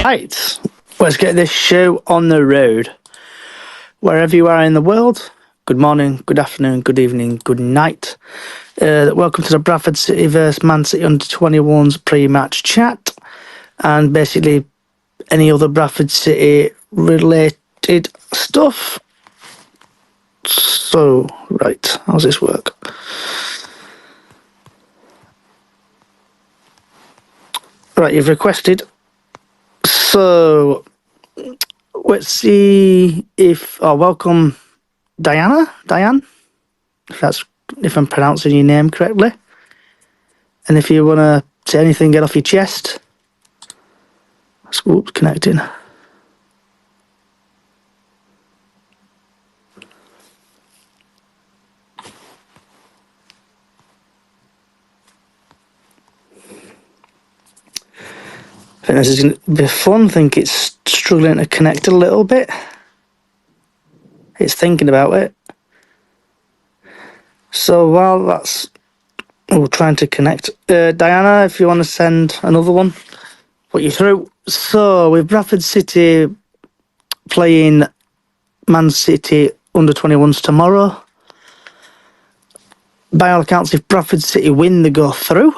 Right, let's get this show on the road. Wherever you are in the world, good morning, good afternoon, good evening, good night. Welcome to the Bradford City vs Man City Under-21s pre-match chat, and basically any other Bradford City related stuff. So, right, how's this work? Right, you've requested. So, let's see if... welcome Diane, if I'm pronouncing your name correctly. And if you want to say anything, get off your chest. Oops, connecting. I think this is going to be fun. I think it's struggling to connect a little bit. It's thinking about it. So while that's trying to connect, Diana, if you want to send another one, put you through. So with Bradford City playing Man City Under-21s tomorrow, by all accounts, if Bradford City win, they go through.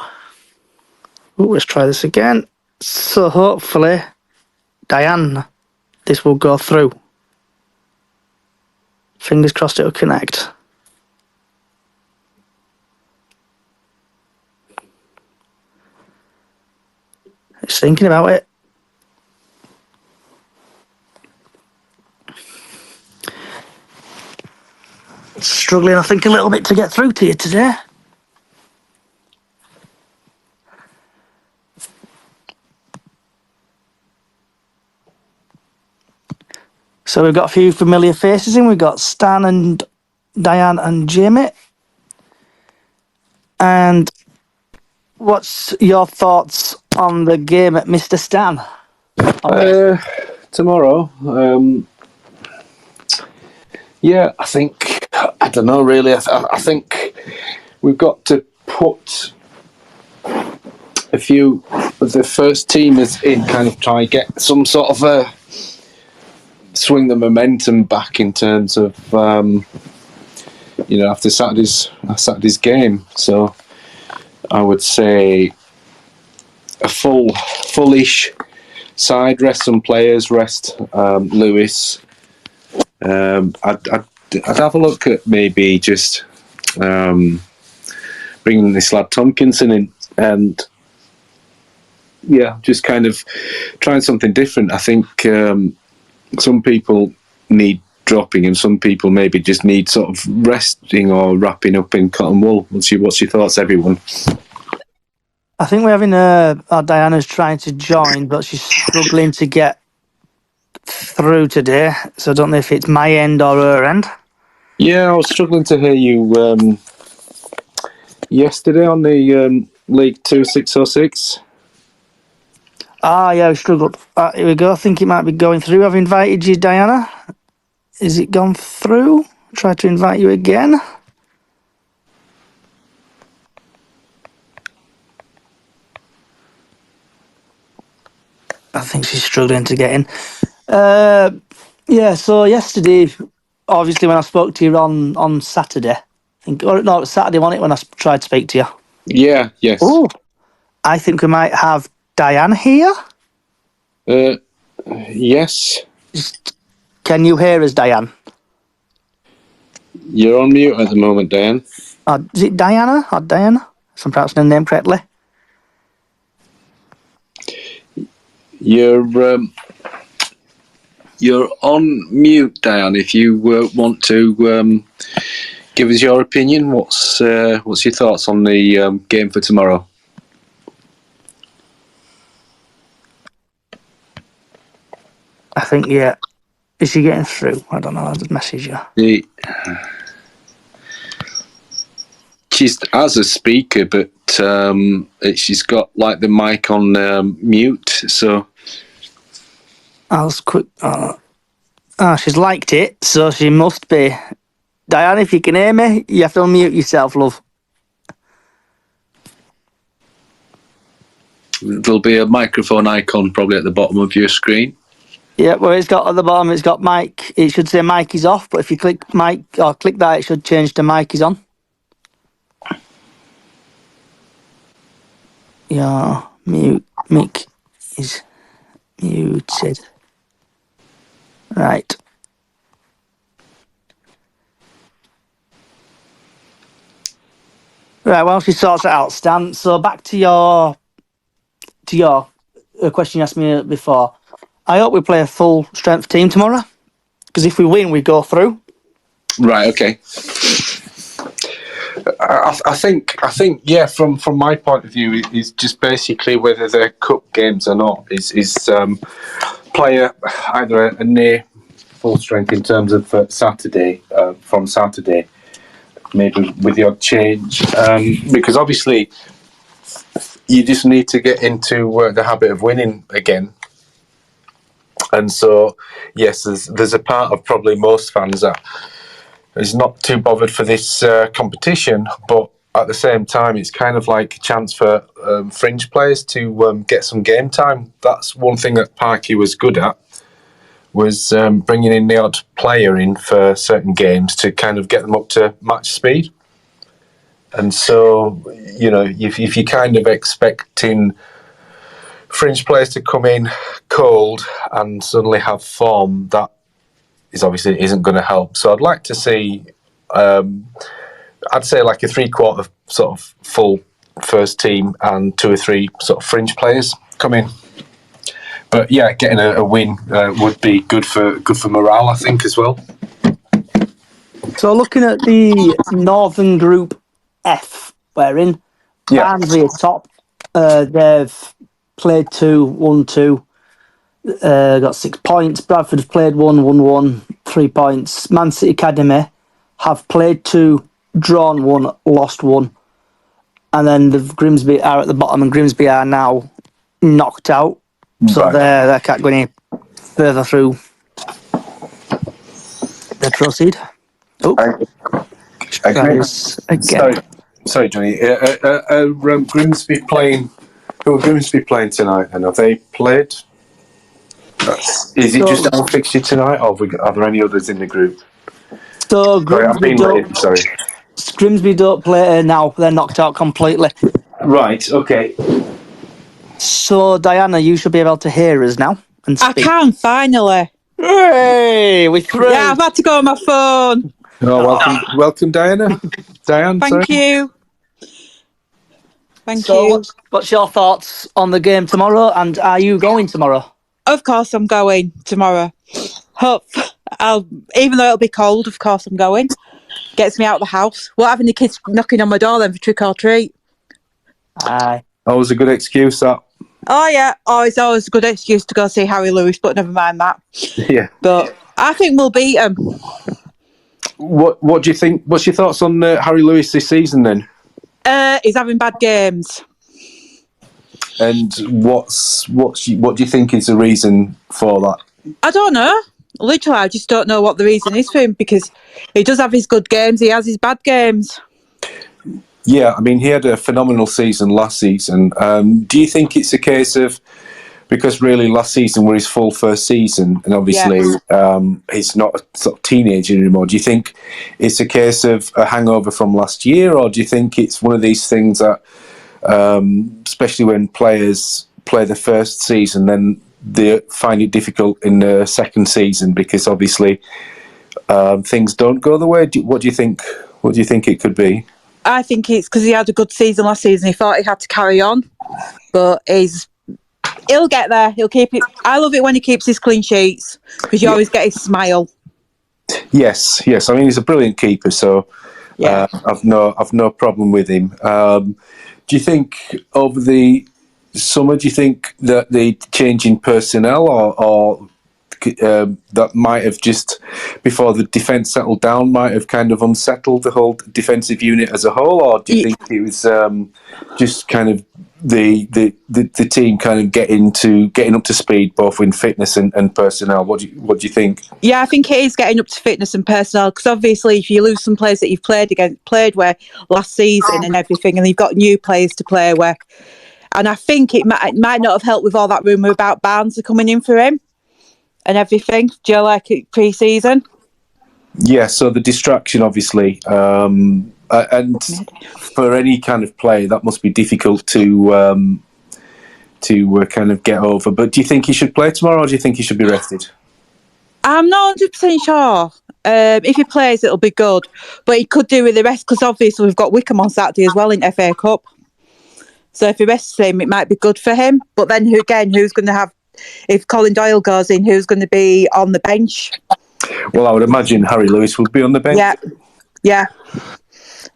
Let's try this again. So hopefully, Diane, this will go through. Fingers crossed it'll connect. It's thinking about it. Struggling, I think, a little bit to get through to you today. So we've got a few familiar faces in. We've got Stan and Diane and Jamie. And what's your thoughts on the game at Mr. Stan? Tomorrow, yeah, I don't know really. I think we've got to put a few of the first teamers in, kind of try and get some sort of swing the momentum back in terms of after Saturday's game. So I would say a fullish side, rest some players, rest Lewis. I'd have a look at maybe just bringing this lad Tompkinson in, and just kind of trying something different. I think some people need dropping, and some people maybe just need sort of resting or wrapping up in cotton wool. What's your thoughts, everyone? I think we're having our Diana's trying to join, but she's struggling to get through today. So I don't know if it's my end or her end. Yeah, I was struggling to hear you yesterday on the League 2606. Yeah, we struggled. Here we go. I think it might be going through. I've invited you, Diana. Is it gone through? Try to invite you again. I think she's struggling to get in. So yesterday, obviously, when I spoke to you on Saturday, it was Saturday, wasn't it, when I tried to speak to you? Yeah, yes. Oh, I think we might have Diane here. Yes. Can you hear us, Diane? You're on mute at the moment, Diane. Is it Diana or Diana? If I'm pronouncing her name correctly. You're on mute, Diane. If you want to give us your opinion, what's your thoughts on the game for tomorrow? I think, yeah. Is she getting through? I don't know. I'll just message her. She's as a speaker, but she's got like the mic on mute. So I'll just quick. She's liked it, so she must be. Diane, if you can hear me, you have to unmute yourself, love. There'll be a microphone icon probably at the bottom of your screen. Yeah, well, it's got at the bottom, it's got mic. It should say mic is off, but if you click mic or click that, it should change to mic is on. Your mic is muted. Right. Right, well, she sorts it out, Stan. So back to your question you asked me before. I hope we play a full strength team tomorrow, because if we win, we go through. Right. Okay. I think, yeah. From my point of view, is just basically whether they're cup games or not. Is player either a near full strength in terms of Saturday from Saturday, maybe with the odd change, because obviously you just need to get into the habit of winning again. And so, yes, there's a part of probably most fans that is not too bothered for this competition, but at the same time, it's kind of like a chance for fringe players to get some game time. That's one thing that Parky was good at, was bringing in the odd player in for certain games to kind of get them up to match speed. And so, if you're kind of expecting fringe players to come in cold and suddenly have form, that is obviously isn't going to help. So I'd like to see, I'd say like a 3/4 sort of full first team and 2 or 3 sort of fringe players come in. But yeah, getting a win would be good for morale, I think, as well. So looking at the Northern Group F, we're in. Barnsley at top. They've played 2, won 2. Got 6 points. Bradford have played 1, won 1, 3 points. Man City Academy have played 2, drawn 1, lost 1. And then the Grimsby are at the bottom, and Grimsby are now knocked out. So they can't go any further through the proceed. Oh, again. Sorry, Johnny. Grimsby playing. Who are Grimsby playing tonight? And have they played? Is it just our fixture tonight, or are there any others in the group? So Grimsby don't play now. They're knocked out completely. Right. Okay. So Diana, you should be able to hear us now and speak. I can finally. Hooray! We're through. Yeah, I've had to go on my phone. Oh, welcome, Diana. Diane, Thank you. Thank So you. what's your thoughts on the game tomorrow, and are you going tomorrow? Of course, I'm going tomorrow. Even though it'll be cold, of course I'm going. Gets me out of the house. Won't have any kids knocking on my door then for trick or treat. Aye. Always a good excuse, that. Oh yeah, it's always a good excuse to go see Harry Lewis, but never mind that. Yeah. But I think we'll beat them. What do you think? What's your thoughts on Harry Lewis this season then? He's having bad games. And what do you think is the reason for that? I don't know. Literally, I just don't know what the reason is for him, because he does have his good games, he has his bad games. Yeah, I mean, he had a phenomenal season last season. Do you think it's a case of, because really last season were his full first season, and obviously he's not a sort of teenager anymore. Do you think it's a case of a hangover from last year, or do you think it's one of these things that, especially when players play the first season, then they find it difficult in the second season because obviously things don't go the way? What do you think? What do you think it could be? I think it's because he had a good season last season. He thought he had to carry on, but he'll get there. He'll keep it. I love it when he keeps his clean sheets, because you always get his smile. Yes. I mean, he's a brilliant keeper, so I've no problem with him. Do you think over the summer, do you think that the change in personnel or that might have just, before the defence settled down, might have kind of unsettled the whole defensive unit as a whole, or do you think it was just kind of the team kind of getting up to speed, both in fitness and personnel? What do you think? Yeah, I think it is getting up to fitness and personnel, because obviously if you lose some players that you've played where last season and everything, and you've got new players to play where, And I think it might not have helped with all that rumour about Barnsley coming in for him and everything. Do you like it pre-season? Yeah, so the distraction, obviously, and for any kind of player, that must be difficult to kind of get over. But do you think he should play tomorrow, or do you think he should be rested? I'm not 100% sure. If he plays, it'll be good. But he could do with the rest, because obviously we've got Wickham on Saturday as well in FA Cup. So if he rests him, it might be good for him. But then again, who's going to have, if Colin Doyle goes in, who's going to be on the bench? Well, I would imagine Harry Lewis would be on the bench. Yeah.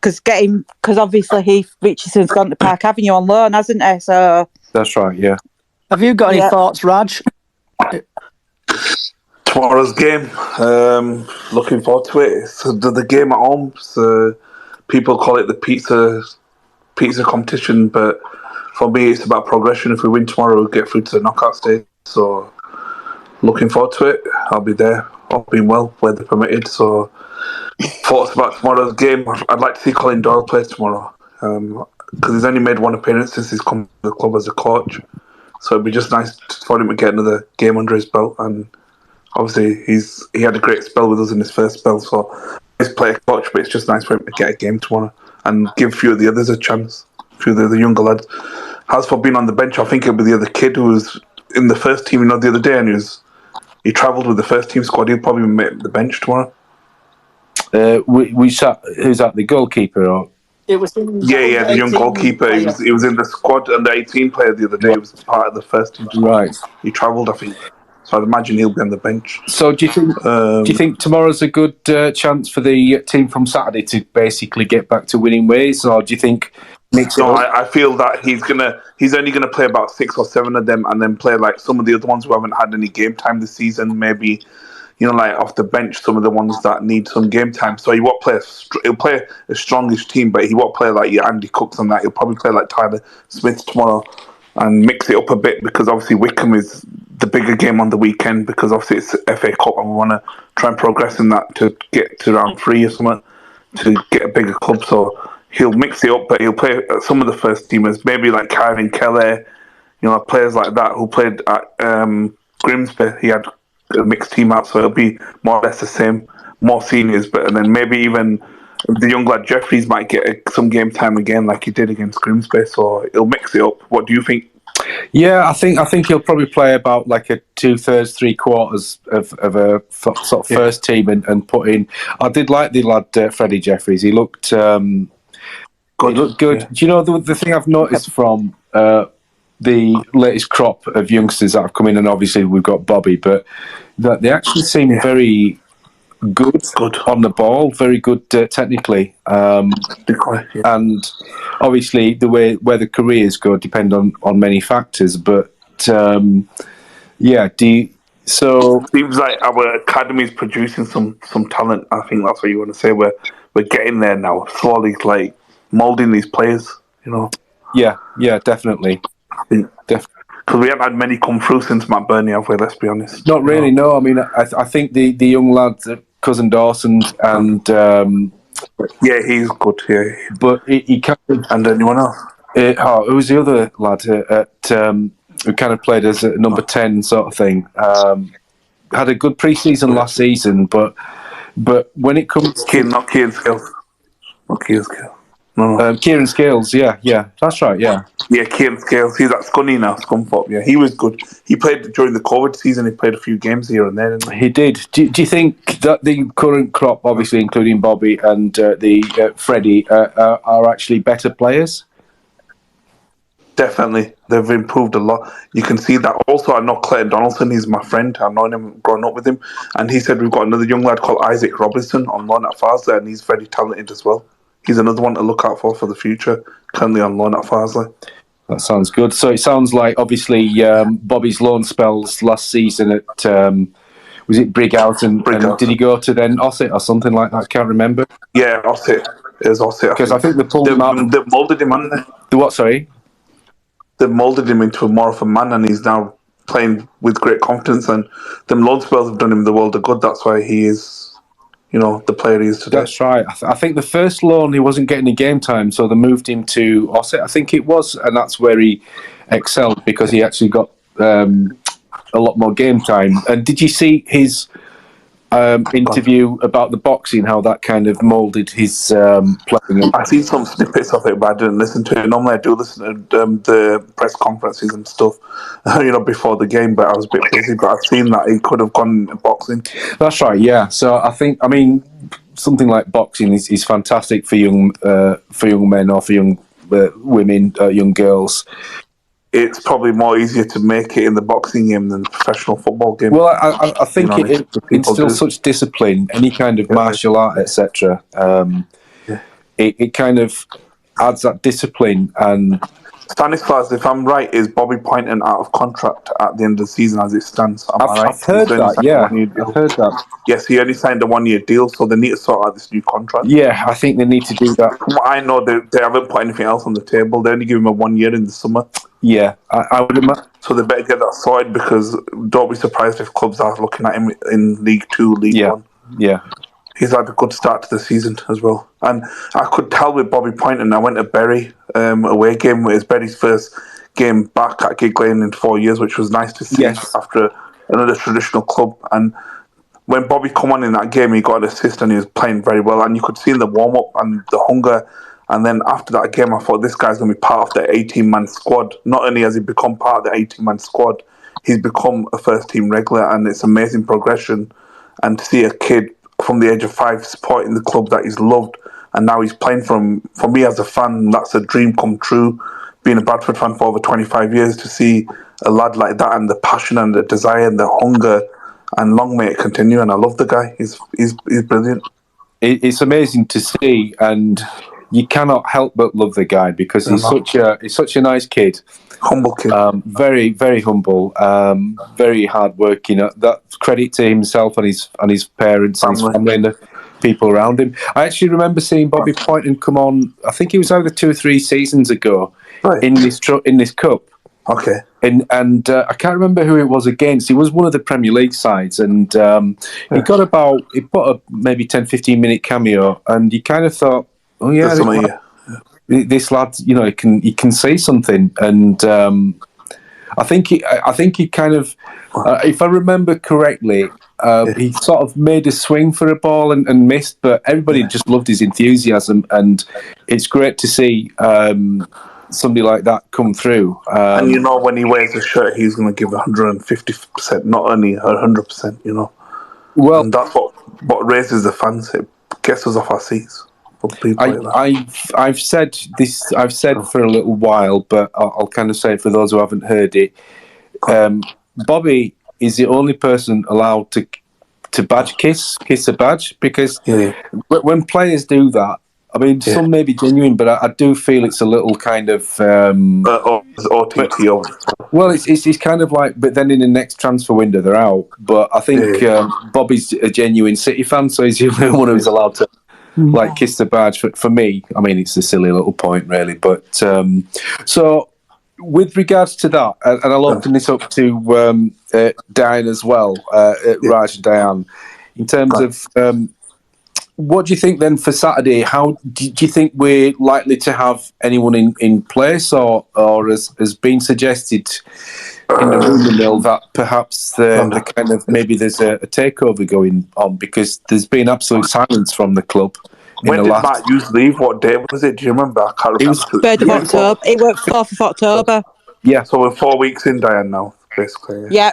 Because obviously Heath Richardson's gone to Park Avenue on loan, hasn't he? So That's right, yeah. Have you got any thoughts, Raj? Tomorrow's game, looking forward to it. It's the game at home. So people call it the pizza competition, but for me, it's about progression. If we win tomorrow, we'll get through to the knockout stage. So looking forward to it. I'll be there, all being well, weather permitted. So thoughts about tomorrow's game. I'd like to see Colin Doyle play tomorrow, because he's only made one appearance since he's come to the club as a coach. So it'd be just nice for him to get another game under his belt. And obviously, he had a great spell with us in his first spell. So he's player coach, but it's just nice for him to get a game tomorrow and give a few of the others a chance. A few of the younger lads. As for being on the bench, I think it'll be the other kid who was in the first team, the other day, and he travelled with the first team squad. He'll probably make the bench tomorrow. Who's that? The goalkeeper, or? It was the young goalkeeper. He was in the squad, and the 18 player the other day. He was part of the first team squad. Right. He travelled, I think. So I'd imagine he'll be on the bench. So do you think tomorrow's a good chance for the team from Saturday to basically get back to winning ways, or do you think? I feel that he's only gonna play about 6 or 7 of them, and then play like some of the other ones who haven't had any game time this season. Maybe, like off the bench, some of the ones that need some game time. So he won't play. He'll play a strongish team, but he won't play like your Andy Cooks and that. He'll probably play like Tyler Smith tomorrow and mix it up a bit, because obviously Wickham is the bigger game on the weekend, because obviously it's FA Cup and we want to try and progress in that to get to round 3 or something to get a bigger club. So he'll mix it up, but he'll play some of the first teamers, maybe like Kieran Kelly, players like that who played at Grimsby. He had a mixed team out, so it'll be more or less the same, more seniors, and then maybe even the young lad Jeffries might get some game time again, like he did against Grimsby. So he'll mix it up. What do you think? Yeah, I think he'll probably play about like a 2/3, 3/4 of a sort of first team and put in. I did like the lad Freddie Jeffries. He looked good. He looked good. Yeah. Do you know the thing I've noticed from the latest crop of youngsters that have come in, and obviously we've got Bobby, but that they actually seem very good on the ball, very good technically, and obviously where the careers go depend on many factors. But so seems like our academy is producing some talent. I think that's what you want to say. We're getting there now, slowly, like molding these players. Yeah, definitely. Because we haven't had many come through since Matt Burney, have we? Let's be honest. Not really. No, I mean, I think the young lads, Cousin Dawson, and he's good. Yeah, but he kind of, and anyone else? Who was the other lad who kind of played as a number 10 sort of thing? Had a good pre-season last season, but when it comes to not Kieran Scales. No. Kieran Scales, yeah, that's right, yeah. Yeah, Kieran Scales, he's at Scunny now, Scunthorpe, yeah. He was good. He played during the COVID season, he played a few games here and there, didn't he? He did. Do you think that the current crop, obviously including Bobby and the Freddie, are actually better players? Definitely. They've improved a lot. You can see that. Also, I know Clayton Donaldson, he's my friend. I've known him, grown up with him. And he said we've got another young lad called Isaac Robinson on loan at Farsley, and he's very talented as well. He's another one to look out for the future, currently on loan at Farsley. That sounds good. So it sounds like, obviously, Bobby's loan spells last season at, was it Brighouse? And did he go to then Ossett or something like that? I can't remember. Yeah, Ossett. It was Ossett. Because I think they pulled him out. They've moulded him, haven't they? The what, sorry? They've moulded him into more of a man, and he's now playing with great confidence, and them loan spells have done him the world of good. That's why he is, the player he is today. That's right. I think the first loan he wasn't getting any game time, so they moved him to Osset, I think it was, and that's where he excelled because he actually got a lot more game time. And did you see his interview about the boxing, how that kind of moulded his playing? I've seen some snippets of it, but I didn't listen to it. Normally I do listen to the press conferences and stuff, before the game, but I was a bit busy. But I've seen that he could have gone boxing. That's right, yeah. So I mean, something like boxing is fantastic for young men or for young women, young girls. It's probably more easier to make it in the boxing game than the professional football game. Well, I think it instills such discipline, any kind of martial art, etc. It kind of adds that discipline. And Stanislas, if I'm right, is Bobby Poynton out of contract at the end of the season as it stands? I've heard that, yeah. I've heard that. Yes, he only signed a 1-year deal, so they need to sort out this new contract. Yeah, I think they need to do that. From what I know, they haven't put anything else on the table. They only give him a 1 year in the summer. Yeah, I would imagine. So they better get that sorted because don't be surprised if clubs are looking at him in League 2, League 1. Yeah. He's had a good start to the season as well. And I could tell with Bobby Poynton, I went to Bury away game. It was Bury's first game back at Gig Lane in 4 years, which was nice to see after another traditional club. And when Bobby come on in that game, he got an assist and he was playing very well. And you could see in the warm-up and the hunger. And then after that game, I thought this guy's going to be part of the 18-man squad. Not only has he become part of the 18-man squad, he's become a first-team regular, and it's amazing progression. And to see a kid from the age of 5 supporting the club that he's loved, and now he's playing for me as a fan, that's a dream come true. Being a Bradford fan for over 25 years, to see a lad like that and the passion and the desire and the hunger, and long may it continue. And I love the guy. He's brilliant. It's amazing to see, and you cannot help but love the guy because he's such a nice kid, humble kid, very very humble, very hardworking. That credit to himself and his parents and his family and the people around him. I actually remember seeing Bobby Poynton come on. I think it was either 2 or 3 seasons ago in this cup. Okay. And I can't remember who it was against. He was one of the Premier League sides, and he put a maybe 10-15 minute cameo, and you kind of thought, oh yeah, this lad, he can say something, and I think he kind of, if I remember correctly, he sort of made a swing for a ball and missed, but everybody just loved his enthusiasm, and it's great to see somebody like that come through. And when he wears a shirt, he's going to give 150%, not only 100%. Well, and that's what raises the fans. It gets us off our seats. I've said this. I've said for a little while, but I'll kind of say it for those who haven't heard it. Bobby is the only person allowed to badge kiss a badge, because when players do that, I mean, some may be genuine, but I do feel it's a little kind of OTT. Well, it's kind of like, but then in the next transfer window they're out. But I think Bobby's a genuine City fan, so he's the only one who's allowed to kiss the badge. For me, I mean, it's a silly little point, really. But so with regards to that, and I'll open this up to Diane as well, Raj and Diane, in terms of. What do you think then for Saturday? How do you think we're likely to have anyone in place, or has been suggested in the rumour mill that perhaps the kind of maybe there's a takeover going on, because there's been absolute silence from the club. When did Matt Hughes leave? What day was it? Do you remember? I can't remember. It was 3rd of October. It was 4th of October. Yeah. So we're 4 weeks in, Diane, now, basically. Yeah.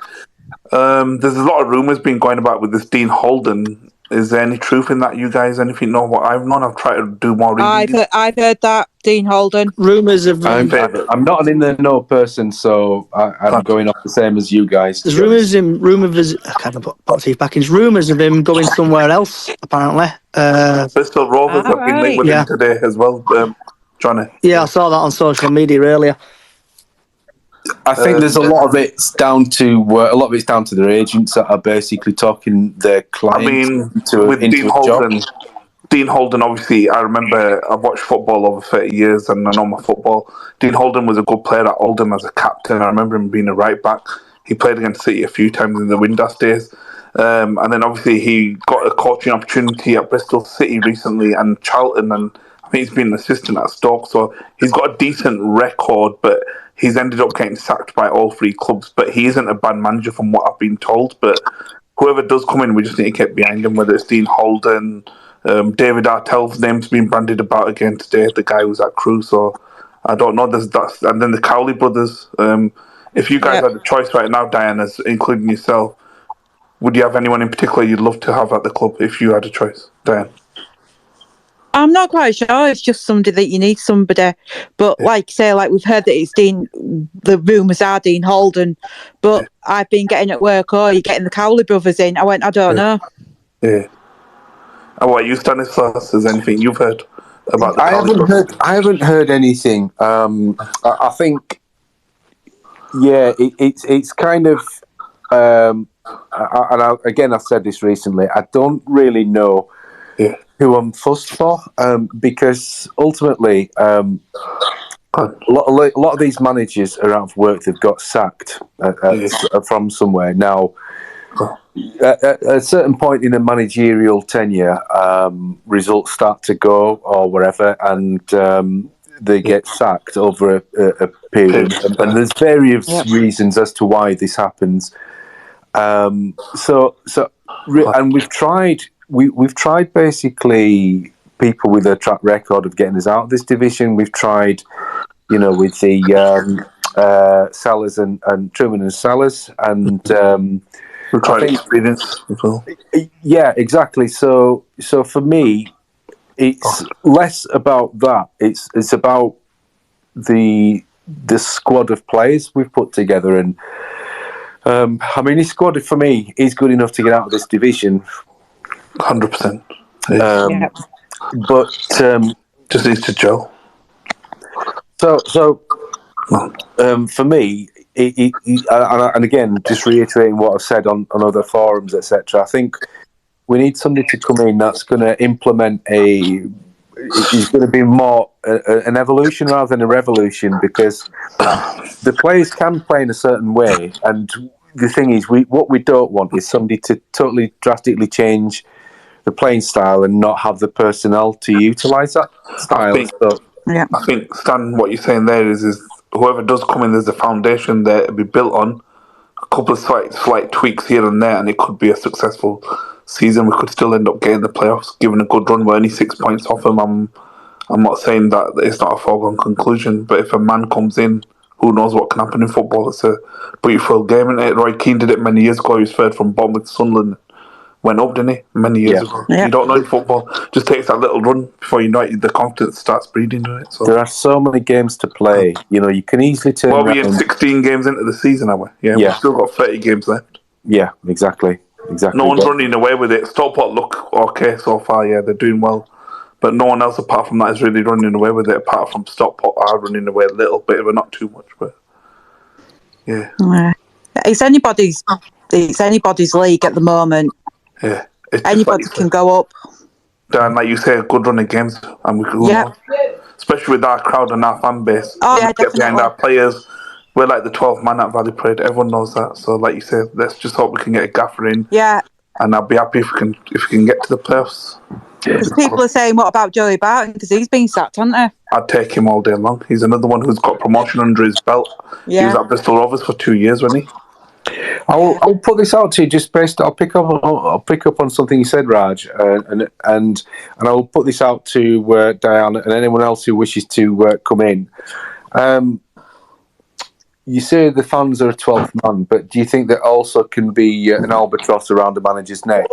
There's a lot of rumours being going about with this Dean Holden. Is there any truth in that? You guys, anything know what I've known? I've tried to do more reading. I've heard that, Dean Holden. Rumours of... I'm not an in-the-know person, so I'm going off the same as you guys. There's rumours I can't put teeth back in. Rumours of him going somewhere else, apparently. Bristol Rovers have been linked with him today as well, Johnny. Yeah, I saw that on social media earlier. I think there's a lot of it's down to their agents that are basically talking their clients into a job. Dean Holden, obviously, I remember I've watched football over 30 years and I know my football. Dean Holden was a good player at Oldham as a captain. I remember him being a right back. He played against City a few times in the Windass days. And then obviously he got a coaching opportunity at Bristol City recently and Charlton, and I think he's been an assistant at Stoke. So he's got a decent record, but he's ended up getting sacked by all three clubs. But he isn't a bad manager from what I've been told. But whoever does come in, we just need to get behind him, whether it's Dean Holden, David Artell's name's been bandied about again today, the guy who's at Crewe. So I don't know. And then the Cowley brothers. If you guys had a choice right now, Diana, including yourself, would you have anyone in particular you'd love to have at the club if you had a choice, Diane? I'm not quite sure. It's just somebody that you need somebody. But like we've heard that it's the rumours are Dean Holden, but I've been getting at work, you're getting the Cowley brothers in. I went, I don't know. Yeah. And what, you, Stanislas, is anything you've heard about the Cowley brothers? I haven't heard anything. I think, it's kind of, again, I've said this recently, I don't really know who I'm fussed for, because ultimately, a lot of these managers are out of work. They've got sacked from somewhere. Now, at a certain point in a managerial tenure, results start to go or whatever, and they get sacked over a period. And there's various reasons as to why this happens. And we've tried. We've tried basically people with a track record of getting us out of this division. We've tried, with the Sellers and Truman and Sellers, and we've tried experience as well. Yeah, exactly. So for me, it's less about that. It's about the squad of players we've put together, and his squad for me is good enough to get out of this division. 100%. But just needs to gel. So for me, and again, just reiterating what I've said on other forums, etc. I think we need somebody to come in that's going to implement it's going to be more an evolution rather than a revolution, because the players can play in a certain way, and the thing is, what we don't want is somebody to totally drastically change the playing style and not have the personnel to utilise that style. I think, Stan, what you're saying there is whoever does come in, there's a foundation there to be built on. A couple of slight tweaks here and there, and it could be a successful season. We could still end up getting the playoffs, given a good run. We're only 6 points off them. I'm not saying that it's not a foregone conclusion, but if a man comes in, who knows what can happen in football? It's a beautiful game, isn't it? Roy Keane did it many years ago. He was third from bottom with Sunderland. Went up, didn't he? Many years ago. Yeah. You don't know in football. Just takes that little run before you know it, the confidence starts breeding to it. So there are so many games to play. You can easily turn. Well, we're 16 games into the season, are we? Yeah. We've still got 30 games left. Yeah, exactly. No one's running away with it. Stockport look okay so far. Yeah, they're doing well, but no one else apart from that is really running away with it. Apart from Stockport are running away a little bit, but not too much. But yeah, it's anybody's league at the moment. Yeah, anybody can go up. Dan, like you say, a good run of games, and we could especially with our crowd and our fan base. Get behind our players. We're like the 12th man at Valley Parade. Everyone knows that. So, like you say, let's just hope we can get a gaffer in. Yeah. And I'll be happy if we can get to the playoffs. Because people are saying, what about Joey Barton? Because he's been sacked, hasn't he? I'd take him all day long. He's another one who's got promotion under his belt. Yeah. He was at Bristol Rovers for 2 years, wasn't he? I'll put this out to you just based. I'll pick up on something you said, Raj, and I'll put this out to Diane and anyone else who wishes to come in. You say the fans are a 12th man, but do you think there also can be an albatross around the manager's neck?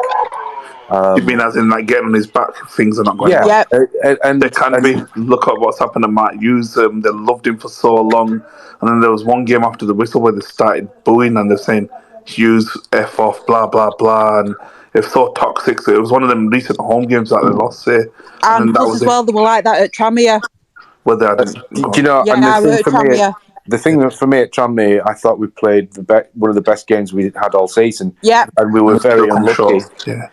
You mean as in like getting on his back if things are not going well? Yeah, and there can be. Look at what's happened to Matt Hughes. They loved him for so long, and then there was one game after the whistle where they started booing and they're saying Hughes F off, blah blah blah, and it's so toxic. So it was one of them recent home games that they lost. And plus as well, they were like that at Tranmere. Well, I didn't. Do you know? Yeah, the thing for me at Tranmere, I thought we played one of the best games we had all season. Yeah, and we were very unlucky. Yeah.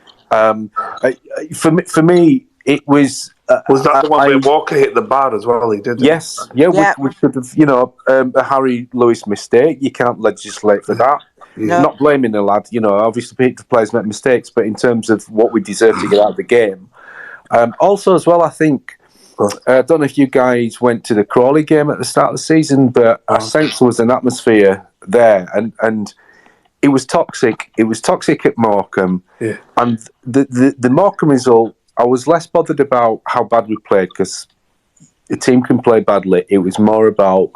For me, it was. Was that the one where Walker hit the bar as well? He did. Yes, we could have. A Harry Lewis mistake. You can't legislate for that. No. Not blaming the lad, obviously the players make mistakes, but in terms of what we deserve to get out of the game. Also, as well, I think, I don't know if you guys went to the Crawley game at the start of the season, but I sense there was an atmosphere there, and it was toxic. It was toxic at Morecambe. Yeah. And the Morecambe result, I was less bothered about how bad we played, because the team can play badly. It was more about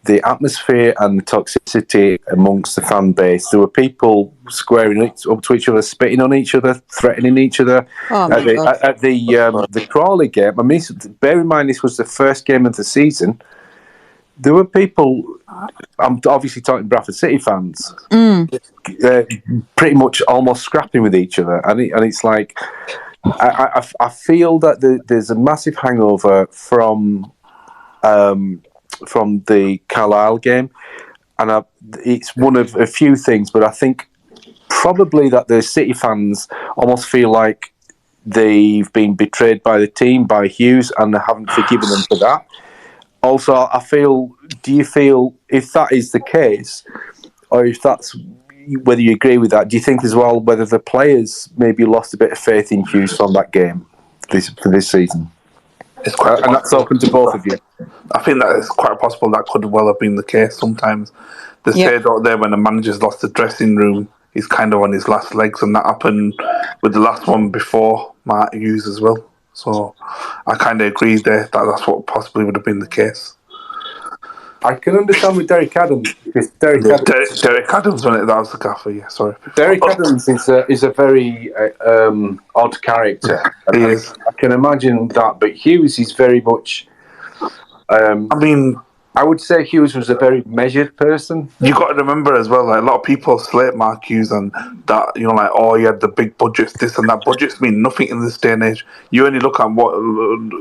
the atmosphere and the toxicity amongst the fan base. There were people squaring up to each other, spitting on each other, threatening each other. Oh, my God. At the Crawley game, I mean, bear in mind this was the first game of the season. There were people, I'm obviously talking Bradford City fans, pretty much almost scrapping with each other. And it's like, I feel that there's a massive hangover from the Carlisle game, and it's one of a few things, but I think probably that the City fans almost feel like they've been betrayed by the team, by Hughes, and they haven't forgiven them for that. Also, do you feel, if that is the case, or if that's, whether you agree with that, do you think as well whether the players maybe lost a bit of faith in Hughes from that game for this season? It's quite And that's open to both of you. I think that it's quite possible that could well have been the case. Sometimes they say out there when the manager's lost the dressing room, he's kind of on his last legs, and that happened with the last one before Mark Hughes as well. So I kind of agree there that that's what possibly would have been the case. I can understand with Derek Adams, because Derek Adams, when that was the gaffer. Yeah, sorry. Derek Adams is a very odd character. He is. I can imagine that, but Hughes is very much. I would say Hughes was a very measured person. You got to remember as well, like a lot of people slate Mark Hughes and that, he had the big budgets, this and that. Budgets mean nothing in this day and age. You only look at what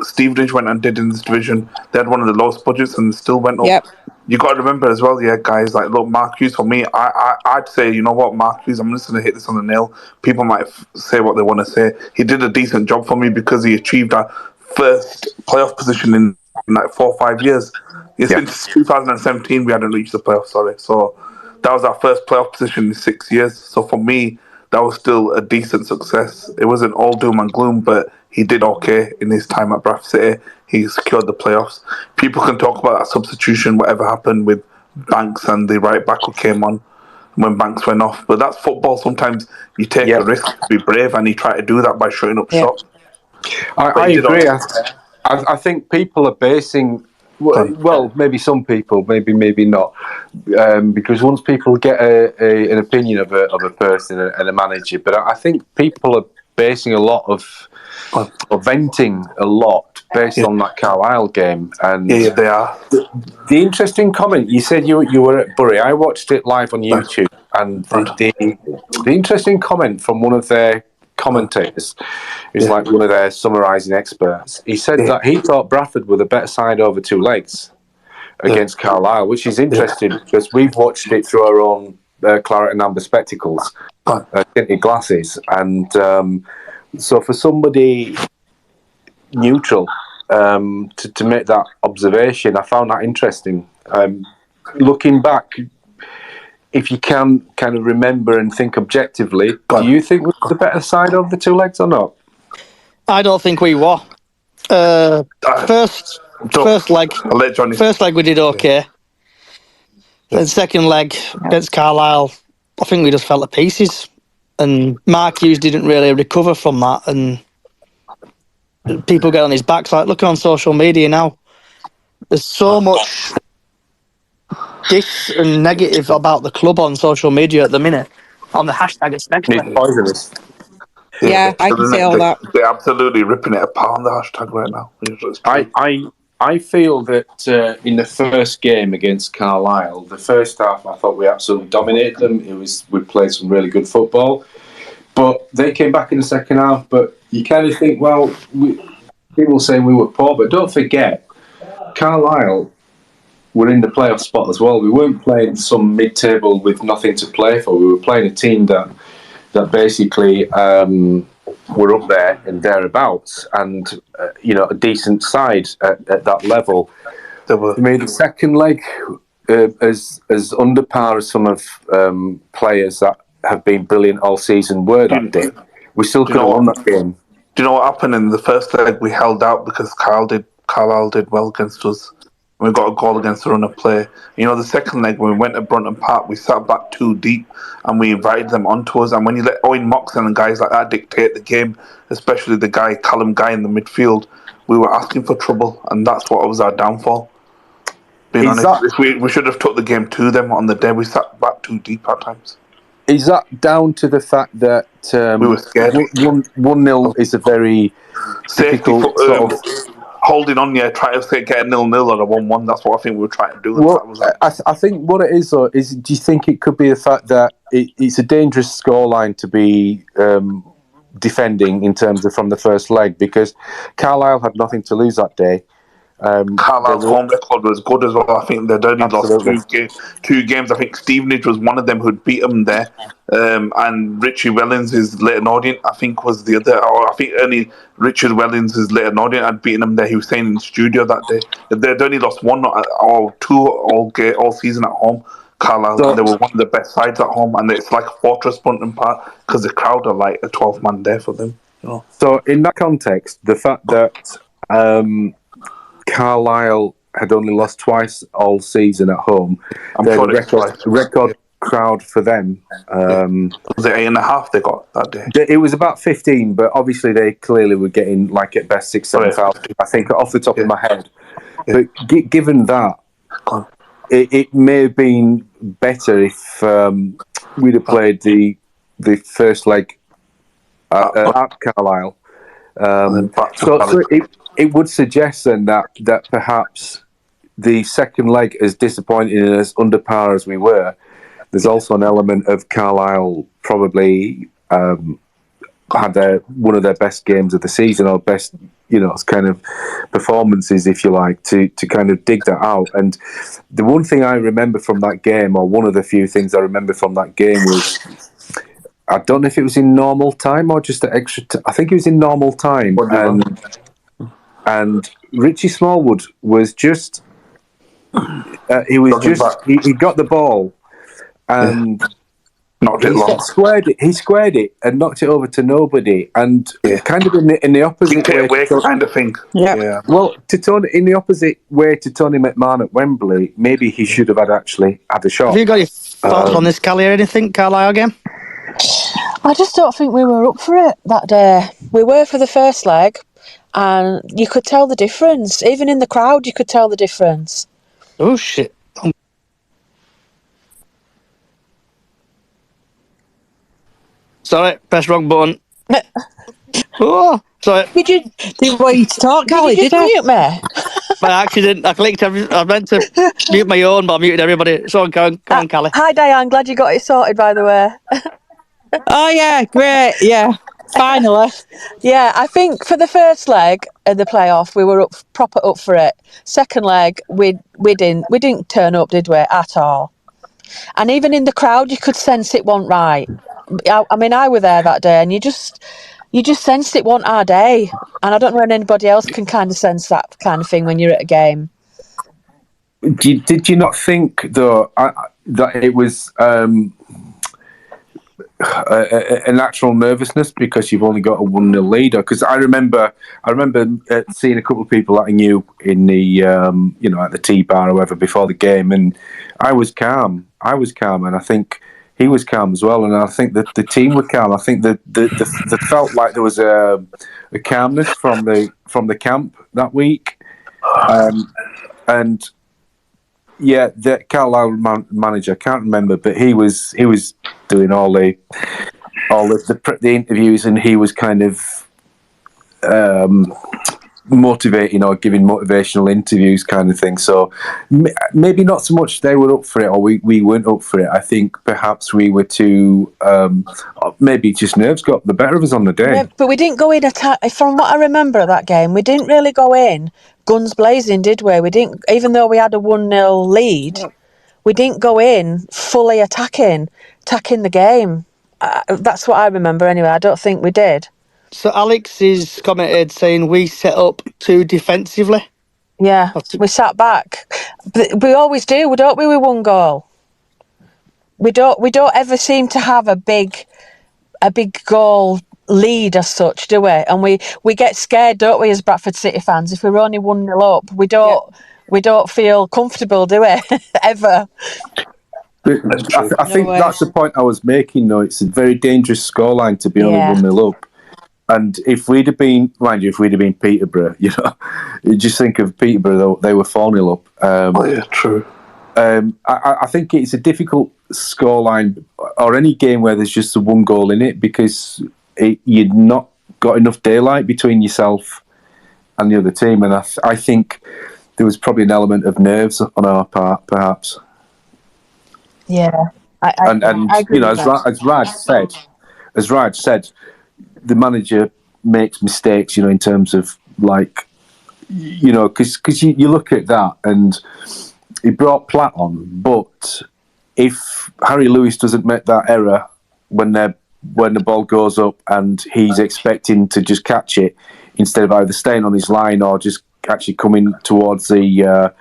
Stevenage went and did in this division. They had one of the lowest budgets and still went up. Yep. You got to remember as well, guys, like, look, Mark Hughes, for me, I'd say, you know what, Mark Hughes, I'm just going to hit this on the nail. People might say what they want to say. He did a decent job for me because he achieved our first playoff position in like 4 or 5 years. Since 2017, we hadn't reached the playoffs, So that was our first playoff position in 6 years. So for me, that was still a decent success. It wasn't all doom and gloom, but he did okay in his time at Bradford City. He secured the playoffs. People can talk about that substitution, whatever happened with Banks and the right back who came on when Banks went off. But that's football. Sometimes you take a risk to be brave, and he tried to do that by shutting up shop. I agree. I think people are basing... Well, maybe some people, maybe not, because once people get an opinion of a person and a manager, but I think people are basing a lot of venting a lot based on that Carlisle game. And they are. The interesting comment, you said you were at Bury. I watched it live on YouTube, and the interesting comment from one of their commentators, who's like one of their summarising experts, he said that he thought Bradford were the better side over 2 legs against Carlisle, which is interesting because we've watched it through our own claret and amber spectacles, tinted glasses, and so for somebody neutral to make that observation, I found that interesting. Looking back, if you can kind of remember and think objectively, do you think we're the better side of the 2 legs or not? I don't think we were. First leg we did okay. Then second leg against Carlisle, I think we just fell to pieces. And Mark Hughes didn't really recover from that. And people get on his back. Like, look on social media now. There's so much diss and negative about the club on social media at the minute, on the hashtag especially. It's poisonous. Yeah, I can say all that. They're absolutely ripping it apart on the hashtag right now. I feel that in the first game against Carlisle, the first half, I thought we absolutely dominated them. We played some really good football, but they came back in the second half. But you kind of think, well, people saying we were poor, but don't forget, Carlisle were in the playoff spot as well. We weren't playing some mid-table with nothing to play for. We were playing a team that basically were up there and thereabouts, and a decent side at that level. I mean, the second leg, as under par as some of players that have been brilliant all season were that day, we still could have won that game. Do you know what happened in the first leg? We held out because Carlisle did well against us. We got a goal against the run of play. You know, the second leg when we went to Brunton Park, we sat back too deep and we invited them onto us. And when you let Owen Moxon and guys like that dictate the game, especially the guy Callum Guy in the midfield, we were asking for trouble, and that's what was our downfall. Being honest, if we should have took the game to them on the day. We sat back too deep at times. Is that down to the fact that we were scared? 1-0 is a very difficult sort of holding on. Yeah, try to get a 0-0 or a 1-1. That's what I think we were trying to do. Well, I think what it is, though, is do you think it could be the fact that it's a dangerous scoreline to be defending in terms of from the first leg, because Carlisle had nothing to lose that day. Carlisle's home record was good as well. I think they'd only lost two games. I think Stevenage was one of them who'd beat them there, and Richie Wellings, his Leighton Orient, I think was the other. Or I think only Richard Wellings, his Leighton Orient, had beaten them there. He was saying in the studio that day they'd only lost one or two all season at home. Carlisle, and they were one of the best sides at home, and it's like a fortress Brunton Park because the crowd are like a 12-man there for them. You know? So in that context, the fact that Carlisle had only lost twice all season at home. Record crowd for them. Was it 8.5 they got that day? It was about 15, but obviously they clearly were getting like at best 6,000-7,000. I think off the top of my head. Yeah. But given that, it may have been better if we'd have played the first leg at Carlisle. It would suggest then that perhaps the second leg, as disappointing and as under par as we were, there's also an element of Carlisle probably had one of their best games of the season, or best, kind of performances, if you like, to kind of dig that out. And the one thing I remember from that game, or one of the few things I remember from that game, was I don't know if it was in normal time or just extra. I think it was in normal time, and Richie Smallwood was just. He got the ball and squared it. He squared it and knocked it over to nobody, and kind of in the opposite way kind of thing. Yeah. Well, in the opposite way to Tony McMahon at Wembley, maybe he should have actually had a shot. Have you got your thoughts on this, Callie, or anything, Carlisle game? I just don't think we were up for it that day. We were for the first leg, and you could tell the difference. Even in the crowd, you could tell the difference. Oh, shit. Sorry, press wrong button. Oh, sorry. Didn't want you to talk, Callie, did I? Mute me? By accident, I clicked I meant to mute my own, but I muted everybody. So go on, Callie. Hi, Diane. Glad you got it sorted, by the way. Oh, yeah, great. Yeah, finally. Yeah, I think for the first leg of the playoff, we were proper up for it. Second leg, we didn't turn up, did we, at all? And even in the crowd, you could sense it wasn't right. I mean, I were there that day, and you just sensed it wasn't our day. And I don't know if anybody else can kind of sense that kind of thing when you're at a game. Did you not think, though, that it was a natural nervousness because you've only got a 1-0 lead? Because I remember seeing a couple of people that I knew in the at the tea bar or whatever before the game, and I was calm, and I think he was calm as well, and I think that the team were calm. I think that they felt like there was a calmness from the camp that week, and yeah, the Carlisle manager, I can't remember, but he was doing all the interviews, and he was kind of motivating or giving motivational interviews kind of thing. So maybe not so much they were up for it or we weren't up for it. I think perhaps we were too maybe just nerves got the better of us on the day. Yeah, but we didn't go in from what I remember of that game, we didn't really go in guns blazing, did we? We didn't, even though we had a 1-0 lead, we didn't go in fully attacking the game. That's what I remember anyway. I don't think we did. So Alex is commented saying we set up too defensively. Yeah, we sat back. But we always do, don't we? With one goal, we don't ever seem to have a big goal lead as such, do we? And we get scared, don't we, as Bradford City fans, if we're only 1-0 up. We don't feel comfortable, do we? Ever. That's true. I think way. that's the point I was making, though. It's a very dangerous scoreline to be only Yeah. 1-0 up. And if we'd have been, mind you, if we'd have been Peterborough, you just think of Peterborough, though, they were 4-0 up. Oh, yeah, true. I think it's a difficult scoreline, or any game where there's just the one goal in it, because you've not got enough daylight between yourself and the other team. And I think there was probably an element of nerves on our part, perhaps. Yeah. I agree with that. As Raj said, the manager makes mistakes, in terms of because you look at that and he brought Platt on, but if Harry Lewis doesn't make that error when the ball goes up and he's expecting to just catch it instead of either staying on his line or just actually coming towards the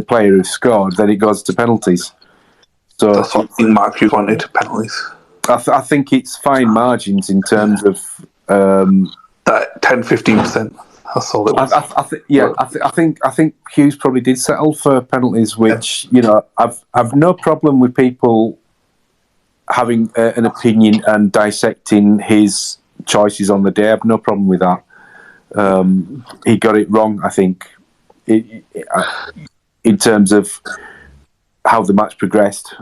player who scored, then it goes to penalties. So That's what I think Mark Hughes wanted, penalties. I think it's fine margins in terms of That 10-15%. That's all it was. I think Hughes probably did settle for penalties, which I've no problem with people having an opinion and dissecting his choices on the day. I've no problem with that. He got it wrong, I think, in terms of how the match progressed.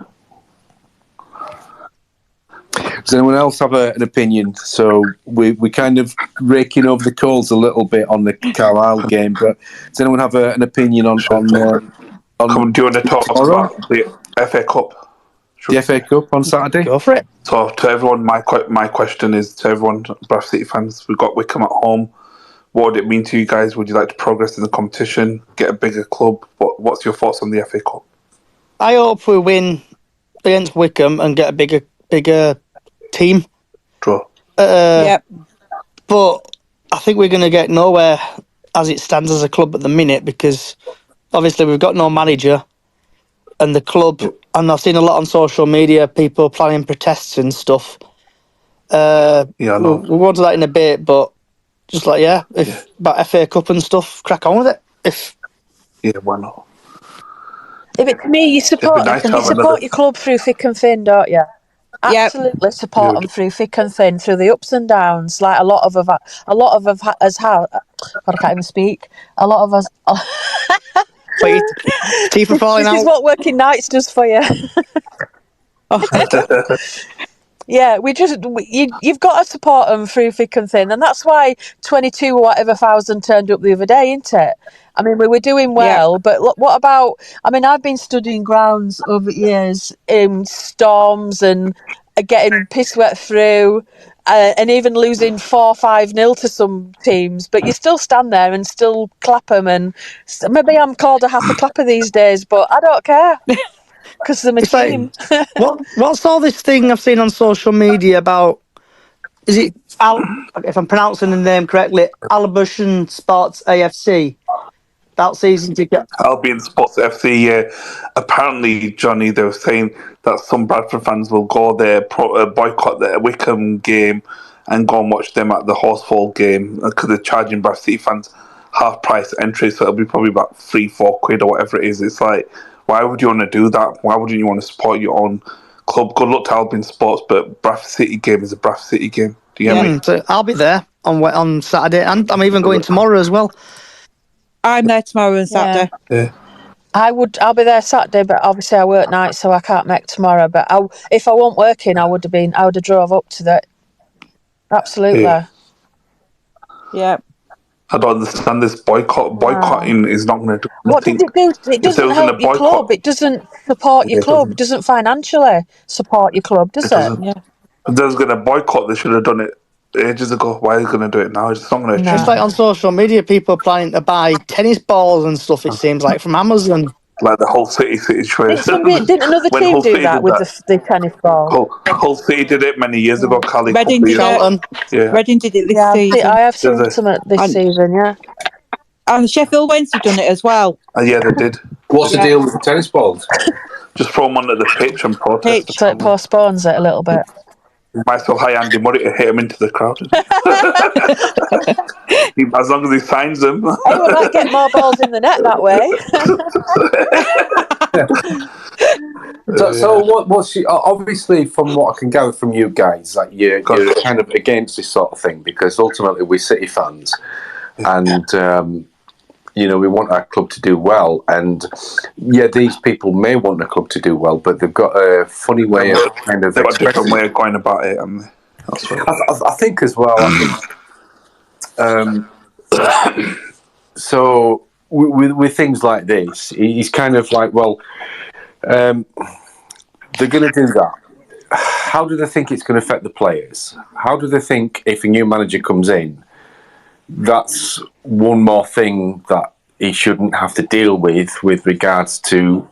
Does anyone else have an opinion? So we're kind of raking over the coals a little bit on the Carlisle game, but does anyone have an opinion on Do you want to talk about the FA Cup? The FA Cup on Saturday? Go for it. So to everyone, my question is to everyone, Bradford City fans, we've got Wickham at home. What would it mean to you guys? Would you like to progress in the competition, get a bigger club? What's your thoughts on the FA Cup? I hope we win against Wickham and get a bigger team. Draw. Yep. But I think we're going to get nowhere as it stands as a club at the minute, because obviously we've got no manager, and the club, and I've seen a lot on social media, people planning protests and stuff. Yeah, I know. We'll go into that in a bit, but just about FA Cup and stuff, crack on with it. Yeah, why not? Yeah, but to me, you support nice to have another- your club through thick and thin, don't you? Absolutely support them through thick and thin, through the ups and downs. Like a lot of us have. God, I can't even speak. A lot of us. Wait, teeth are falling This out. is what working nights does for you. Yeah, you've got to support them through thick and thin, and that's why 22 or whatever thousand turned up the other day, isn't it? I mean, we were doing well, but look, what about? I mean, I've been studying grounds over years in storms and getting piss wet through, and even losing 4-5-0 to some teams, but you still stand there and still clap them. And maybe I'm called a happy clapper these days, but I don't care because they're my team. What's all this thing I've seen on social media about? Is it if I'm pronouncing the name correctly, Albion Sports AFC? That season ticket. Albion Sports FC. Yeah. Apparently, Johnny, they were saying that some Bradford fans will go there, boycott the Wickham game, and go and watch them at the Horsefall game because they're charging Bradford City fans half price entry, so it'll be probably about £3-4 or whatever it is. It's like, why would you want to do that? Why wouldn't you want to support your own club? Good luck to Albion Sports, but Bradford City game is a Bradford City game. Do you get me? So I'll be there on Saturday, and I'm even going tomorrow as well. I'm there tomorrow and Saturday. Yeah. I'll be there Saturday, but obviously I work nights, so I can't make tomorrow. But if I weren't working, I would have drove up to that. Absolutely. Yeah. I don't understand this boycotting is not going to do What nothing. does it do? It doesn't help your club. It doesn't support your club. It doesn't financially support your club, does it? Yeah. If they're going to boycott, they should have done it ages ago. Why are they going to do it now? It's not going to change. It's like on social media, people planning to buy tennis balls and stuff, it seems like, from Amazon. Like the Hull City situation. Didn't another team do that with the tennis ball? Hull City did it many years ago, Cali. Reading did it. Yeah. Reading did it this season. I have seen some this season, yeah. And Sheffield Wednesday done it as well. Yeah, they did. What's the deal with the tennis balls? Just throw them onto the pitch and protest the So it problem. postpones it a little bit. Might still hire Andy Murray to hit him into the crowd. As long as he signs them. Hey, we might get more balls in the net that way. So what's obviously from what I can gather from you guys, like you're kind of against this sort of thing because ultimately we're City fans, and we want our club to do well. And these people may want the club to do well, but they've got a funny way of kind of they've got a different way of going about it, haven't they? That's right. I think as well. So with things like this, he's kind of like, well, they're going to do that. How do they think it's going to affect the players? How do they think if a new manager comes in, that's one more thing that he shouldn't have to deal with regards to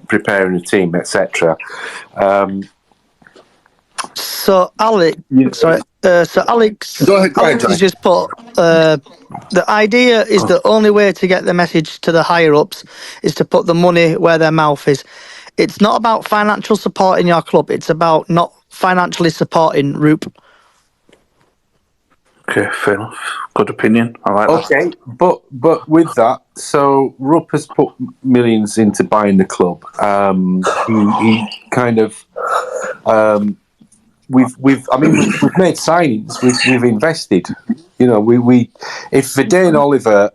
preparing a team, etc. So Alex, Alex, Go ahead, Alex has just put the idea is the only way to get the message to the higher ups is to put the money where their mouth is. It's not about financial support in your club. It's about not financially supporting Roop. Okay, fair enough. Good opinion. I like that. Okay, but with that, so Rupp has put millions into buying the club. He kind of we've made signings. We've invested. We if Verdane Oliver,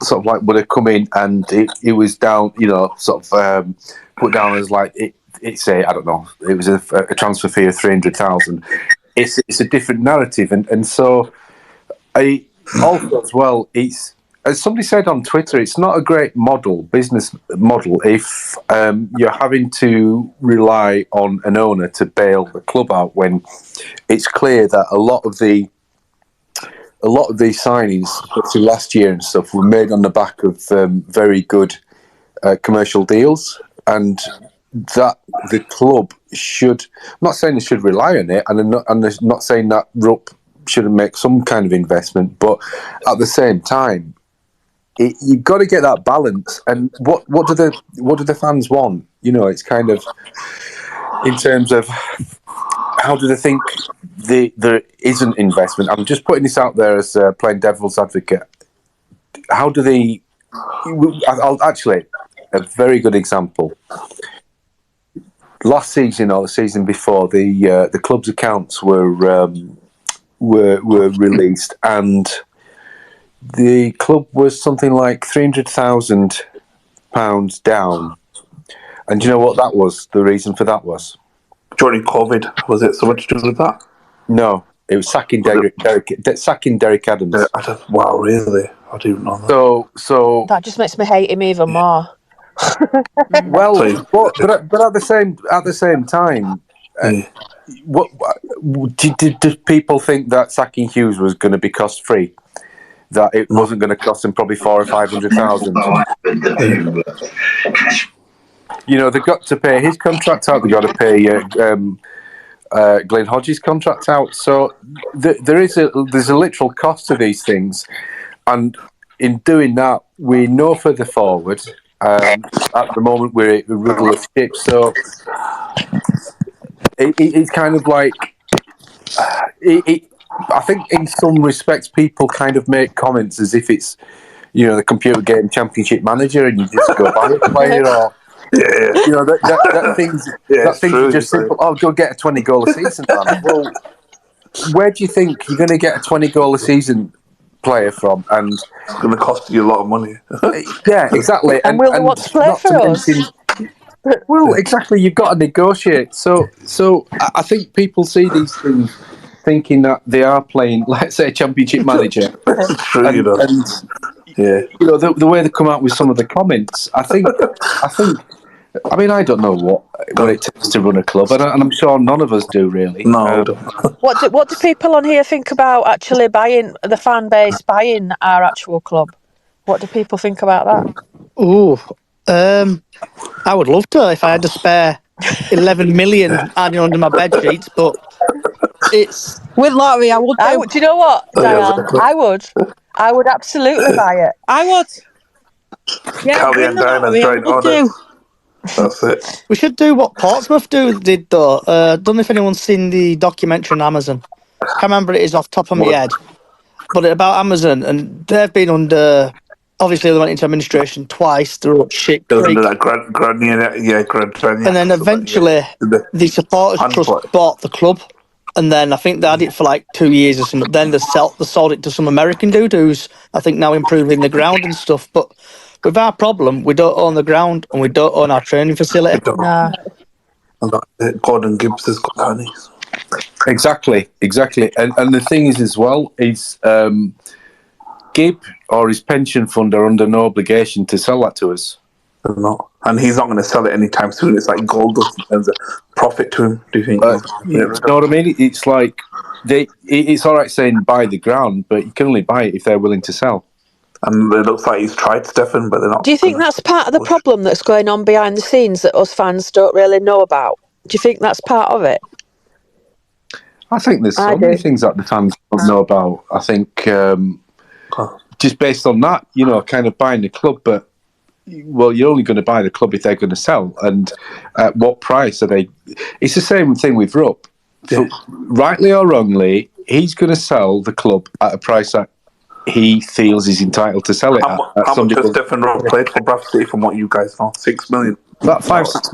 sort of like would have come in and it was down, sort of put down as like it's a, I don't know, it was a transfer fee of 300,000. It's a different narrative, and so I also as well. It's, as somebody said on Twitter, it's not a great business model if you're having to rely on an owner to bail the club out when it's clear that a lot of these signings, especially last year and stuff, were made on the back of very good commercial deals, and that the club should, I'm not saying they should rely on it, and I'm not saying that Rupp shouldn't make some kind of investment, but at the same time, you've got to get that balance. And what do the fans want? It's kind of in terms of how do they think there isn't investment. I'm just putting this out there as playing devil's advocate. How do they? I'll actually, a very good example. Last season or the season before, the club's accounts were released, and the club was something like £300,000 down. And do you know what that was? The reason for that was During COVID, was it something to do with that? No, it was sacking Derek Adams. Wow, really? I didn't know that. So That just makes me hate him even more. Well, but at the same time, did people think that sacking Hughes was going to be cost free? That it wasn't going to cost him probably 400,000 or 500,000. They've got to pay his contract out. They've got to pay Glenn Hodges' contract out. So there's a literal cost to these things, and in doing that, we're no further forward. At the moment, we're a rudderless ship, so it's kind of like I think in some respects people kind of make comments as if it's the computer game Championship Manager and you just go buy a player or that things are just simple. Oh, go get a 20 goal a season, man. Well, where do you think you're going to get a 20 goal a season player from? And it's going to cost you a lot of money. Yeah, exactly. And will they want to play for us? Well, exactly. You've got to negotiate. So I think people see these things thinking that they are playing, let's say, a Championship Manager. True, and the way they come out with some of the comments, I think. I mean, I don't know what it takes to run a club, and I'm sure none of us do really. No. What do people on here think about actually buying the fan base, buying our actual club? What do people think about that? I would love to if I had to spare 11 million adding under my bed sheets, but it's with lottery. I would. Do you know what, Diane? I would absolutely buy it. I would. Yeah, Cali win and the lottery, I joint would do. owners. That's it. We should do what Portsmouth did though. Don't know if anyone's seen the documentary on Amazon. Can't remember it is off the top of my head, but it's about Amazon, and they've been under. Obviously, they went into administration twice through shit It was under creek, that Granier, and then eventually the supporters trust Handball. bought the club, and then I think they had it for like 2 years or something. Then they sold it to some American dude who's I think now improving the ground and stuff. But with our problem, we don't own the ground and we don't own our training facility. No. Gordon Gibbs has got Danny's. Exactly. And the thing is as well, is Gibb or his pension fund are under no obligation to sell that to us. They're not. And he's not going to sell it anytime soon. It's like gold dust in terms of profit to him. Do you think? You know what I mean? It's like it's all right saying buy the ground, but you can only buy it if they're willing to sell. And it looks like he's tried, Stefan, but they're not. Do you think that's part of the problem that's going on behind the scenes that us fans don't really know about? Do you think that's part of it? I think there's so many things that the fans don't know about. I think just based on that, kind of buying the club, but well, you're only going to buy the club if they're going to sell, and at what price are they? It's the same thing with Rupp. Yeah. Rightly or wrongly, he's going to sell the club at a price that he feels he's entitled to sell it at. How much has Stefan Rupp played for Bradford City, from what you guys know? 6 million. About 6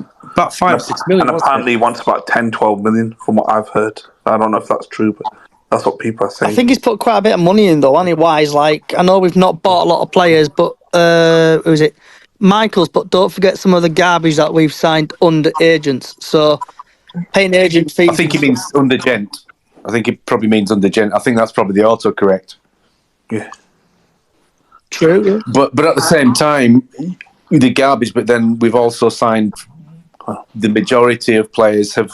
million. And apparently he wants about 10, 12 million, from what I've heard. I don't know if that's true, but that's what people are saying. I think he's put quite a bit of money in though, hasn't he? Wise, like I know we've not bought a lot of players, but who is it? Michaels, but don't forget some of the garbage that we've signed under agents. So paying agent fees. I think he means under gent. I think it probably means under gent. I think that's probably the autocorrect. Yeah. True. Yeah. But at the same time, the garbage. But then we've also signed. The majority of players have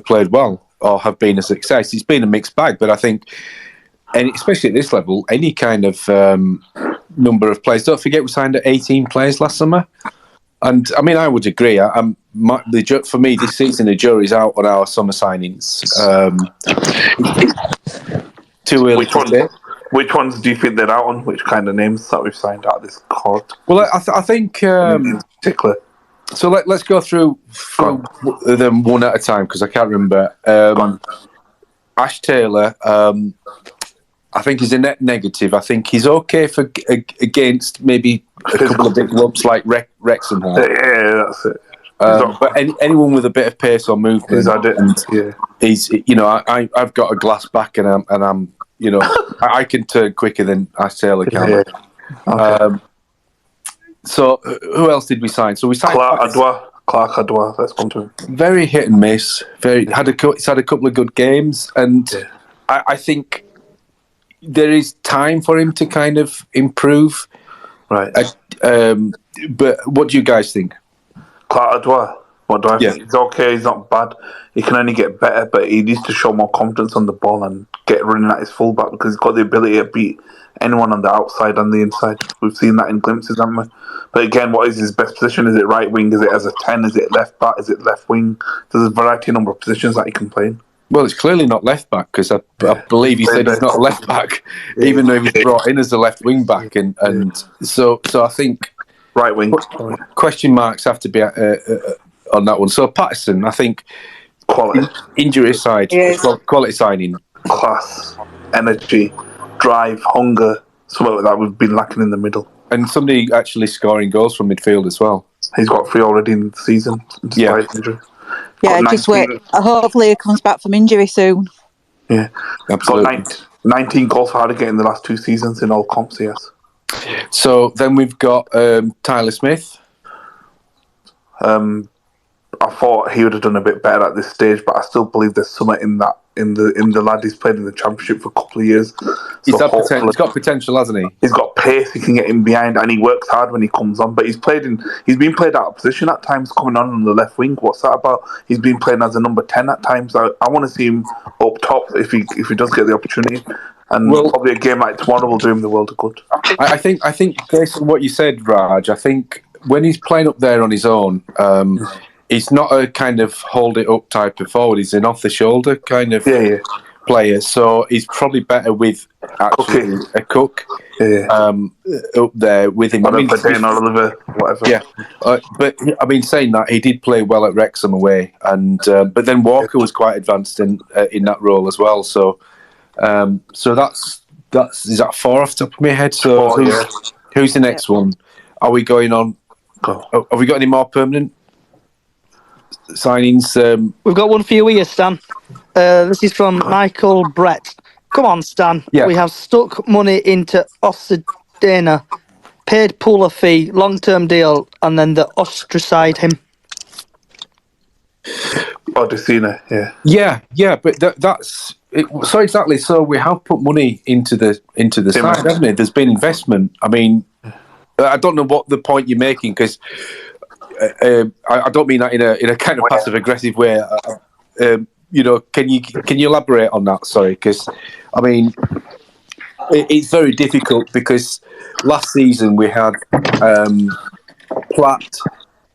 played well or have been a success. It's been a mixed bag, but I think, and especially at this level, any kind of number of players. Don't forget, we signed 18 players last summer, and I mean, I would agree. For me, this season the jury's out on our summer signings. Too early. Which ones do you think they're out on? Which kind of names that we've signed out of this court? Well, I think in particular. So let's go through them one at a time because I can't remember. Ash Taylor, I think he's a net negative. I think he's okay for against maybe a couple of big lumps like Wrexham. Yeah, that's it. But anyone with a bit of pace or movement, he's I've got a glass back and I'm I can turn quicker than Ash Taylor can. Yeah. Okay. So who else did we sign? So we signed Clark Adwa. Let's come to him. Very hit and miss. He's had a couple of good games, and I think there is time for him to kind of improve. Right. But what do you guys think? Clark Adwa. What do I think? He's okay. He's not bad. He can only get better, but he needs to show more confidence on the ball and get running at his fullback because he's got the ability to beat anyone on the outside and the inside. We've seen that in glimpses, haven't we? But again, what is his best position? Is it right wing? Is it as a 10? Is it left back? Is it left wing? There's a variety number of positions that he can play in. Well, it's clearly not left back because I believe he said he's not left back, even though he was brought in as a left wing back, and so I think right wing question marks have to be on that one. So Patterson, I think quality injury aside, quality signing, class, energy, drive, hunger, something like that we've been lacking in the middle. And somebody actually scoring goals from midfield as well. He's got 3 already in the season, despite injury. Yeah, just wait. Hopefully he comes back from injury soon. Yeah, absolutely. Got 19 goals for Harrogate in the last 2 seasons in all comps, yes. So then we've got Tyler Smith. I thought he would have done a bit better at this stage, but I still believe there's something in that in the lad. He's played in the Championship for a couple of years. He's got potential, hasn't he? He's got pace. He can get in behind, and he works hard when he comes on. But he's been played out of position at times, coming on the left wing. What's that about? He's been playing as a number 10 at times. I want to see him up top if he does get the opportunity. And probably a game like tomorrow will do him the world of good. I think based on what you said, Raj, I think when he's playing up there on his own, he's not a kind of hold it up type of forward. He's an off the shoulder kind of player, so he's probably better with actually a Cook up there with him. Oliver, whatever. Yeah, but I mean, saying that, he did play well at Wrexham away, and but then Walker was quite advanced in that role as well. So that's is that 4 off the top of my head. So who's the next one? Are we going on? Have we got any more permanent signings? We've got one for you here, Stan. This is from Michael Brett. Come on, Stan. Yeah. We have stuck money into Osadena, paid Pooler fee, long-term deal, and then they ostracise him. Odysseina, yeah. Yeah, but that's it. So exactly. So we have put money into the side, haven't we? There's been investment. I mean, I don't know what the point you're making, because I don't mean that in a kind of passive aggressive way. You know, can you elaborate on that? Sorry, because I mean, it's very difficult, because last season we had Platt,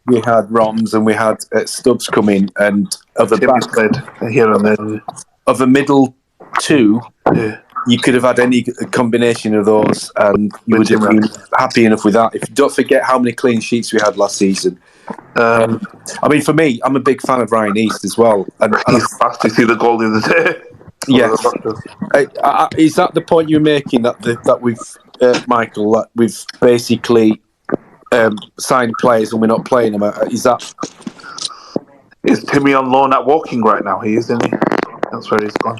we had Roms, and we had Stubbs come in, and of the back here and there of the middle two, you could have had any combination of those, and you would have been happy enough with that. If you don't forget how many clean sheets we had last season. I mean, for me, I'm a big fan of Ryan East as well. And he's fast to see the goal the other day. Yes. Is that the point you're making, that we've, Michael, that we've basically signed players and we're not playing them? Is that... Is Timmy on loan at Woking right now? He is, isn't he? That's where he's gone.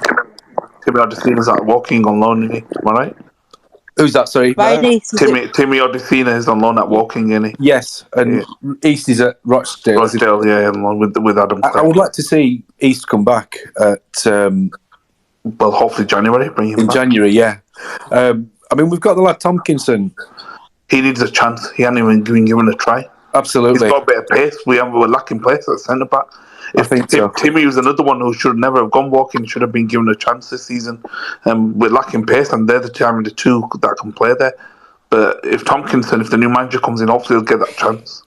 Timmy Odysseina's at Woking on loan, isn't he? Am I right? Who's that, sorry? Timmy Odysseina is on loan at Woking, isn't he? Yes, and East is at Rochdale. Rochdale, yeah, on loan with Adam. I would like to see East come back at... well, hopefully January. Bring him back. January, yeah. I mean, we've got the lad Tomkinson. He needs a chance. He hasn't even been given a try. Absolutely. He's got a bit of pace. We're lacking pace at centre back. I think so. Timmy was another one who should never have gone walking, should have been given a chance this season. We're lacking pace, and they're the two that can play there. But if Tomkinson, if the new manager comes in, hopefully he'll get that chance.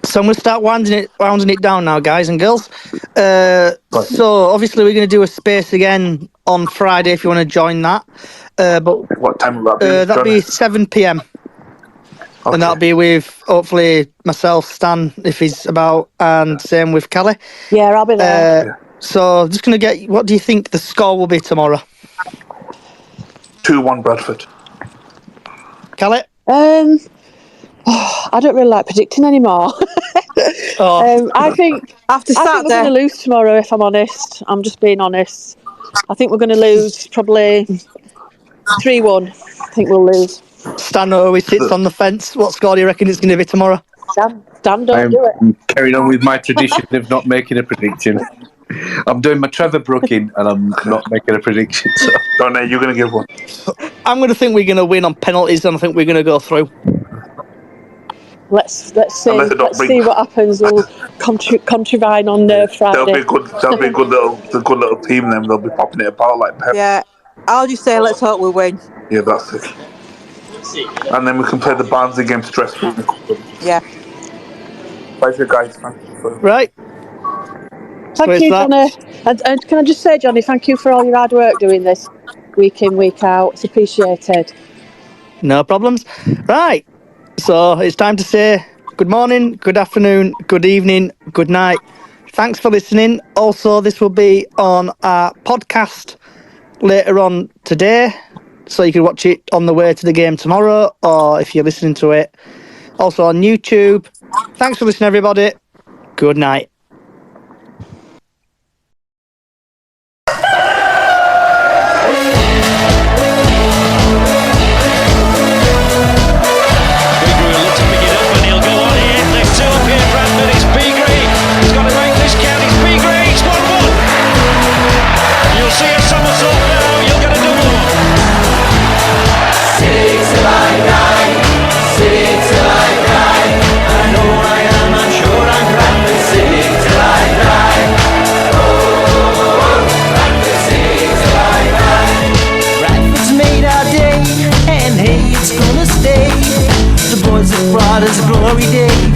So I'm going to start winding it down now, guys and girls. So obviously we're going to do a space again on Friday if you want to join that. But what time will that be? That'll be 7 p.m. Okay. And that'll be with, hopefully, myself, Stan, if he's about, and same with Kelly. Yeah, I'll be there. So just going to get, what do you think the score will be tomorrow? 2-1 Bradford. Kelly? I don't really like predicting anymore. I think after Saturday, we're going to lose tomorrow, if I'm honest. I'm just being honest. I think we're going to lose probably 3-1. I think we'll lose. Stan always sits on the fence. What score do you reckon it's going to be tomorrow? Dan, don't do it. I'm carrying on with my tradition of not making a prediction. I'm doing my Trevor Brooking, and I'm not making a prediction. So. Don't you're going to give one. I'm going to think we're going to win on penalties, and I think we're going to go through. Let's see. Let's see what happens. We'll contravene on Friday. They'll be a good little team. Then they'll be popping it apart like Pep. Yeah, I'll just say let's hope we win. Yeah, that's it. And then we can play the Barnsley game stressful. Yeah. Pleasure, guys. Right. Thank you, Johnny. And can I just say, Johnny, thank you for all your hard work doing this week in, week out. It's appreciated. No problems. Right. So it's time to say good morning, good afternoon, good evening, good night. Thanks for listening. Also, this will be on our podcast later on today. So you can watch it on the way to the game tomorrow, or if you're listening to it, also on YouTube. Thanks for listening, everybody. Good night. Brought us a glory day.